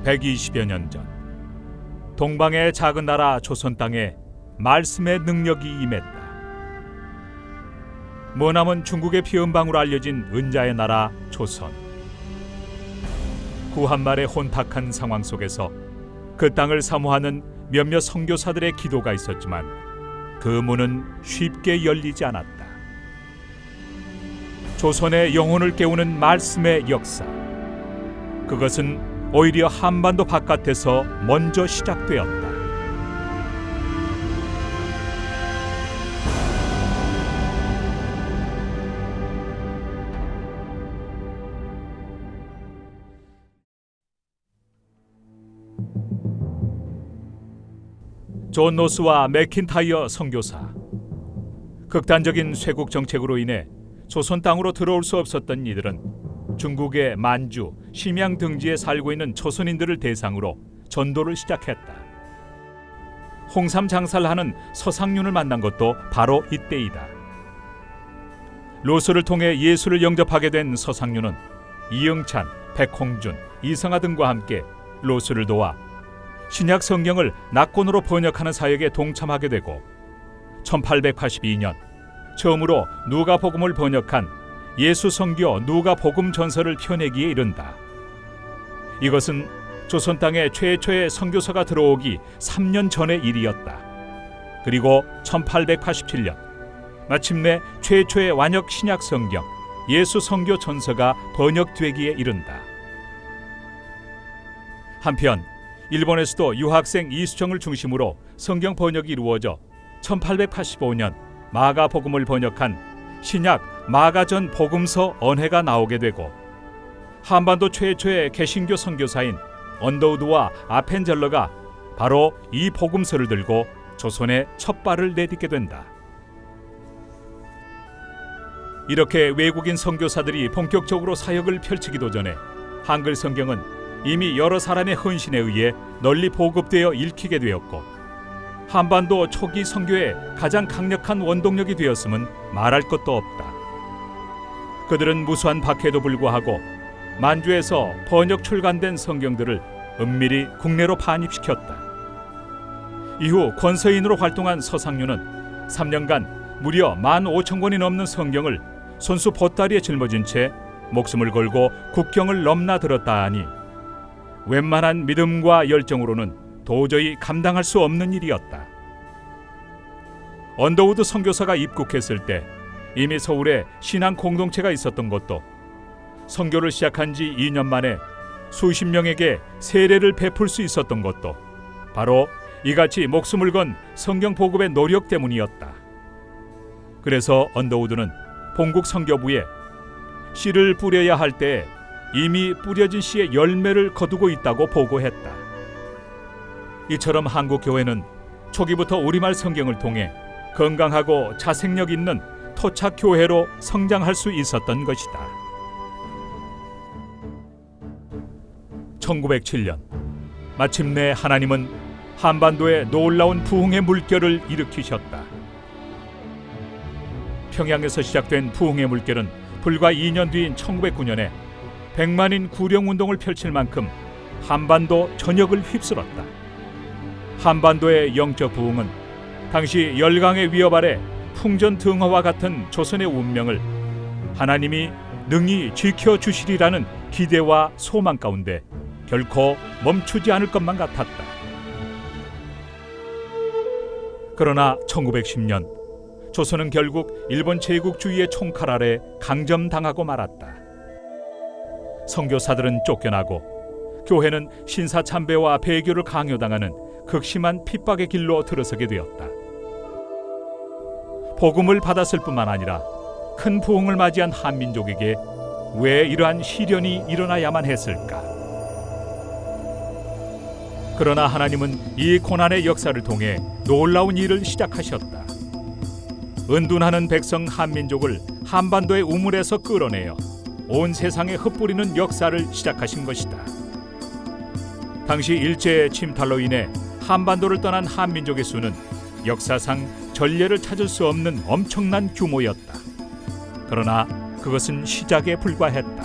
120여 년 전, 동방의 작은 나라 조선 땅에 말씀의 능력이 임했다. 머나먼 중국의 피음방으로 알려진 은자의 나라 조선. 구한말의 혼탁한 상황 속에서 그 땅을 사모하는 몇몇 선교사들의 기도가 있었지만 그 문은 쉽게 열리지 않았다. 조선의 영혼을 깨우는 말씀의 역사, 그것은 오히려 한반도 바깥에서 먼저 시작되었다. 존 노스와 맥킨타이어 선교사. 극단적인 쇄국 정책으로 인해 조선 땅으로 들어올 수 없었던 이들은 중국의 만주, 심양 등지에 살고 있는 조선인들을 대상으로 전도를 시작했다. 홍삼 장사를 하는 서상륜을 만난 것도 바로 이때이다. 로스를 통해 예수를 영접하게 된 서상륜은 이응찬, 백홍준, 이성하 등과 함께 로스를 도와 신약 성경을 낙곤으로 번역하는 사역에 동참하게 되고 1882년 처음으로 누가복음을 번역한 예수 선교 누가복음 전서를 펴내기에 이른다. 이것은 조선 땅에 최초의 선교사가 들어오기 3년 전의 일이었다. 그리고 1887년 마침내 최초의 완역 신약 성경 예수 선교 전서가 번역되기에 이른다. 한편 일본에서도 유학생 이수정을 중심으로 성경 번역이 이루어져 1885년 마가복음을 번역한 신약 마가전 복음서 언해가 나오게 되고 한반도 최초의 개신교 선교사인 언더우드와 아펜젤러가 바로 이 복음서를 들고 조선에 첫 발을 내딛게 된다. 이렇게 외국인 선교사들이 본격적으로 사역을 펼치기도 전에 한글 성경은 이미 여러 사람의 헌신에 의해 널리 보급되어 읽히게 되었고 한반도 초기 선교의 가장 강력한 원동력이 되었음은 말할 것도 없다. 그들은 무수한 박해에도 불구하고 만주에서 번역 출간된 성경들을 은밀히 국내로 반입시켰다. 이후 권서인으로 활동한 서상륜은 3년간 무려 15,000권이 넘는 성경을 손수 보따리에 짊어진 채 목숨을 걸고 국경을 넘나들었다 하니 웬만한 믿음과 열정으로는 도저히 감당할 수 없는 일이었다. 언더우드 선교사가 입국했을 때 이미 서울에 신앙 공동체가 있었던 것도, 선교를 시작한 지 2년 만에 수십 명에게 세례를 베풀 수 있었던 것도 바로 이같이 목숨을 건 성경 보급의 노력 때문이었다. 그래서 언더우드는 본국 선교부에 씨를 뿌려야 할 때에 이미 뿌려진 씨의 열매를 거두고 있다고 보고했다. 이처럼 한국 교회는 초기부터 우리말 성경을 통해 건강하고 자생력 있는 토착 교회로 성장할 수 있었던 것이다. 1907년 마침내 하나님은 한반도에 놀라운 부흥의 물결을 일으키셨다. 평양에서 시작된 부흥의 물결은 불과 2년 뒤인 1909년에 100만인 구령운동을 펼칠 만큼 한반도 전역을 휩쓸었다. 한반도의 영적 부흥은 당시 열강의 위협 아래 풍전등화와 같은 조선의 운명을 하나님이 능히 지켜주시리라는 기대와 소망 가운데 결코 멈추지 않을 것만 같았다. 그러나 1910년 조선은 결국 일본 제국주의의 총칼 아래 강점당하고 말았다. 선교사들은 쫓겨나고 교회는 신사참배와 배교를 강요당하는 극심한 핍박의 길로 들어서게 되었다. 복음을 받았을 뿐만 아니라 큰 부흥을 맞이한 한민족에게 왜 이러한 시련이 일어나야만 했을까? 그러나 하나님은 이 고난의 역사를 통해 놀라운 일을 시작하셨다. 은둔하는 백성 한민족을 한반도의 우물에서 끌어내어 온 세상에 흩뿌리는 역사를 시작하신 것이다. 당시 일제의 침탈로 인해 한반도를 떠난 한민족의 수는 역사상 전례를 찾을 수 없는 엄청난 규모였다. 그러나 그것은 시작에 불과했다.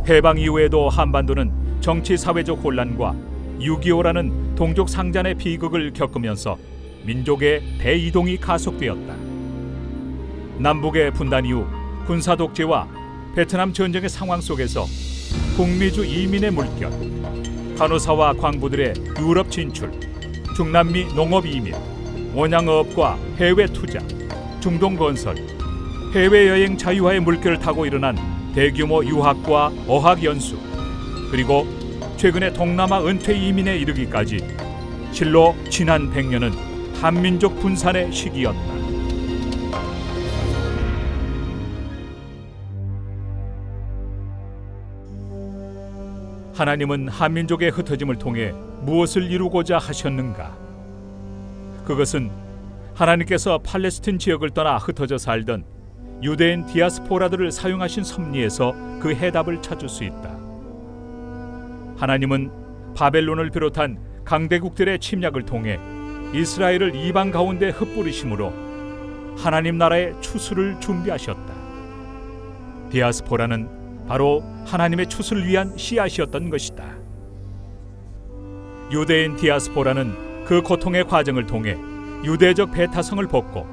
해방 이후에도 한반도는 정치 사회적 혼란과 6.25라는 동족 상잔의 비극을 겪으면서 민족의 대이동이 가속되었다. 남북의 분단 이후 군사 독재와 베트남 전쟁의 상황 속에서 북미주 이민의 물결, 간호사와 광부들의 유럽 진출, 중남미 농업 이민, 원양어업과 해외 투자, 중동 건설, 해외여행 자유화의 물결을 타고 일어난 대규모 유학과 어학 연수, 그리고 최근의 동남아 은퇴 이민에 이르기까지 실로 지난 100년은 한민족 분산의 시기였다. 하나님은 한민족의 흩어짐을 통해 무엇을 이루고자 하셨는가? 그것은 하나님께서 팔레스틴 지역을 떠나 흩어져 살던 유대인 디아스포라들을 사용하신 섭리에서 그 해답을 찾을 수 있다. 하나님은 바벨론을 비롯한 강대국들의 침략을 통해 이스라엘을 이방 가운데 흩뿌리심으로 하나님 나라의 추수를 준비하셨다. 디아스포라는 바로 하나님의 추수를 위한 씨앗이었던 것이다. 유대인 디아스포라는 그 고통의 과정을 통해 유대적 배타성을 벗고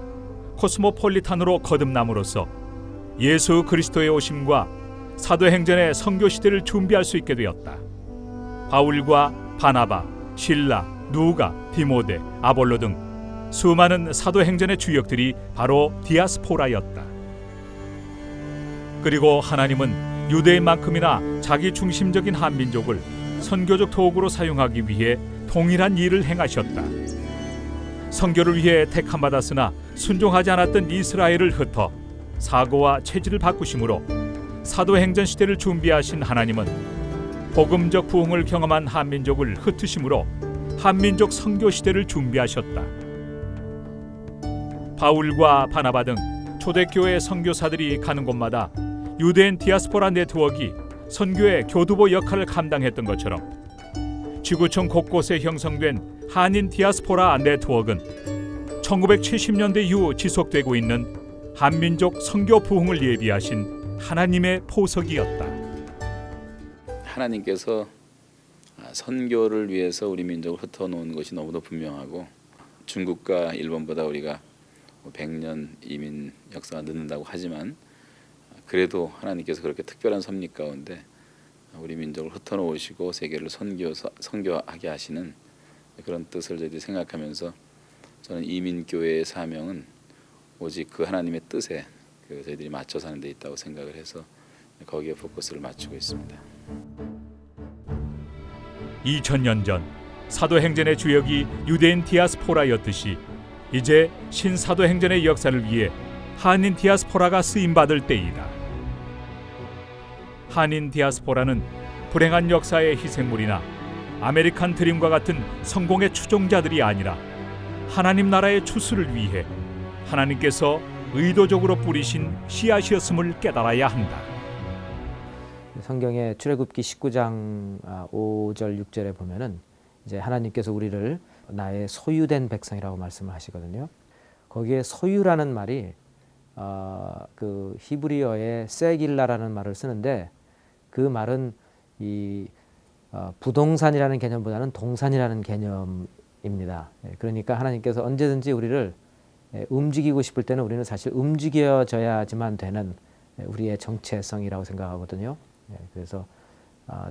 코스모폴리탄으로 거듭남으로써 예수 그리스도의 오심과 사도행전의 선교 시대를 준비할 수 있게 되었다. 바울과 바나바, 실라, 누가, 디모데, 아볼로 등 수많은 사도행전의 주역들이 바로 디아스포라였다. 그리고 하나님은 유대인만큼이나 자기 중심적인 한민족을 선교적 도구로 사용하기 위해 동일한 일을 행하셨다. 선교를 위해 택함받았으나 순종하지 않았던 이스라엘을 흩어 사고와 체질을 바꾸심으로 사도행전 시대를 준비하신 하나님은 복음적 부흥을 경험한 한민족을 흩으심으로 한민족 선교 시대를 준비하셨다. 바울과 바나바 등 초대교회 선교사들이 가는 곳마다 유대인 디아스포라 네트워크가 선교의 교두보 역할을 감당했던 것처럼 지구촌 곳곳에 형성된 한인 디아스포라 네트워크는 1970년대 이후 지속되고 있는 한민족 선교 부흥을 예비하신 하나님의 보석이었다. 하나님께서 선교를 위해서 우리 민족을 흩어놓은 것이 너무도 분명하고 중국과 일본보다 우리가 100년 이민 역사가 늦는다고 하지만 그래도 하나님께서 그렇게 특별한 섭리 가운데 우리 민족을 흩어놓으시고 세계를 선교하게 하시는 그런 뜻을 저희들이 생각하면서 저는 이민교회의 사명은 오직 그 하나님의 뜻에 저희들이 맞춰 사는 데 있다고 생각을 해서 거기에 포커스를 맞추고 있습니다. 2000년 전 사도행전의 주역이 유대인 디아스포라였듯이 이제 신사도행전의 역사를 위해 한인 디아스포라가 쓰임받을 때이다. 한인 디아스포라는 불행한 역사의 희생물이나 아메리칸 드림과 같은 성공의 추종자들이 아니라 하나님 나라의 추수를 위해 하나님께서 의도적으로 뿌리신 씨앗이었음을 깨달아야 한다. 성경의 출애굽기 19장 5절 6절에 보면은 이제 하나님께서 우리를 나의 소유된 백성이라고 말씀을 하시거든요. 거기에 소유라는 말이 그 히브리어의 세길라라는 말을 쓰는데 그 말은 이 부동산이라는 개념보다는 동산이라는 개념입니다. 그러니까 하나님께서 언제든지 우리를 움직이고 싶을 때는 우리는 사실 움직여져야지만 되는 우리의 정체성이라고 생각하거든요. 그래서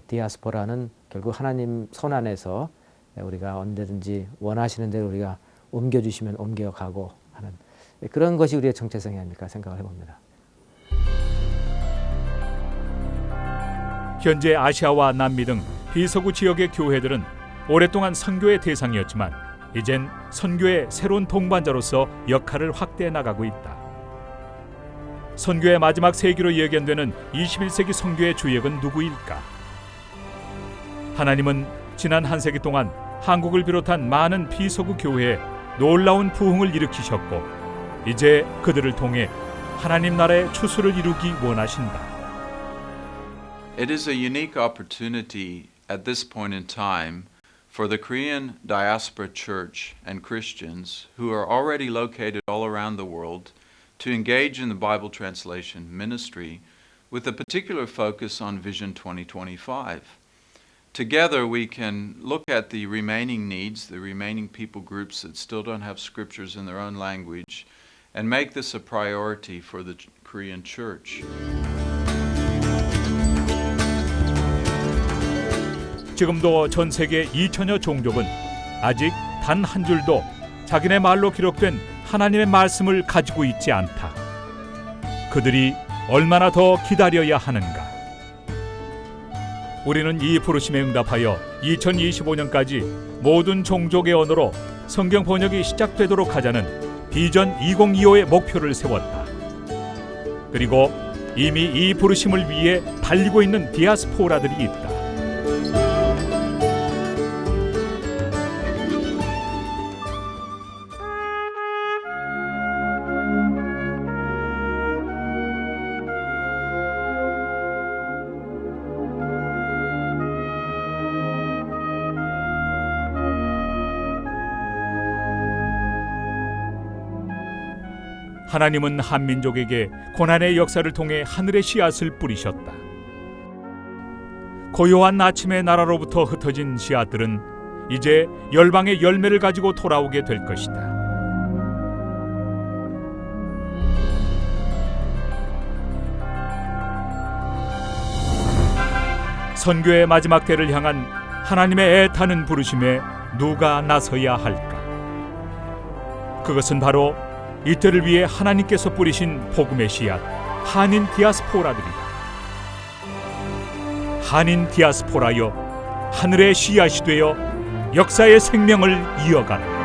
디아스포라는 결국 하나님 손 안에서 우리가 언제든지 원하시는 대로 우리가 옮겨주시면 옮겨가고 하는 그런 것이 우리의 정체성이 아닐까 생각을 해봅니다. 현재 아시아와 남미 등 비서구 지역의 교회들은 오랫동안 선교의 대상이었지만 이젠 선교의 새로운 동반자로서 역할을 확대해 나가고 있다. 선교의 마지막 세기로 예견되는 21세기 선교의 주역은 누구일까? 하나님은 지난 한 세기 동안 한국을 비롯한 많은 비서구 교회에 놀라운 부흥을 일으키셨고 이제 그들을 통해 하나님 나라의 추수를 이루기 원하신다. It is a unique opportunity at this point in time for the Korean diaspora church and Christians who are already located all around the world to engage in the Bible translation ministry with a particular focus on Vision 2025. Together we can look at the remaining needs, the remaining people groups that still don't have scriptures in their own language, and make this a priority for the Korean church. 지금도 전 세계 2천여 종족은 아직 단 한 줄도 자기네 말로 기록된 하나님의 말씀을 가지고 있지 않다. 그들이 얼마나 더 기다려야 하는가? 우리는 이 부르심에 응답하여 2025년까지 모든 종족의 언어로 성경 번역이 시작되도록 하자는 비전 2025의 목표를 세웠다. 그리고 이미 이 부르심을 위해 달리고 있는 디아스포라들이 있다. 하나님은 한민족에게 고난의 역사를 통해 하늘의 씨앗을 뿌리셨다. 고요한 아침의 나라로부터 흩어진 씨앗들은 이제 열방의 열매를 가지고 돌아오게 될 것이다. 선교의 마지막 때를 향한 하나님의 애타는 부르심에 누가 나서야 할까? 그것은 바로 이때를 위해 하나님께서 뿌리신 복음의 씨앗, 한인 디아스포라들이다. 한인 디아스포라여, 하늘의 씨앗이 되어 역사의 생명을 이어가라.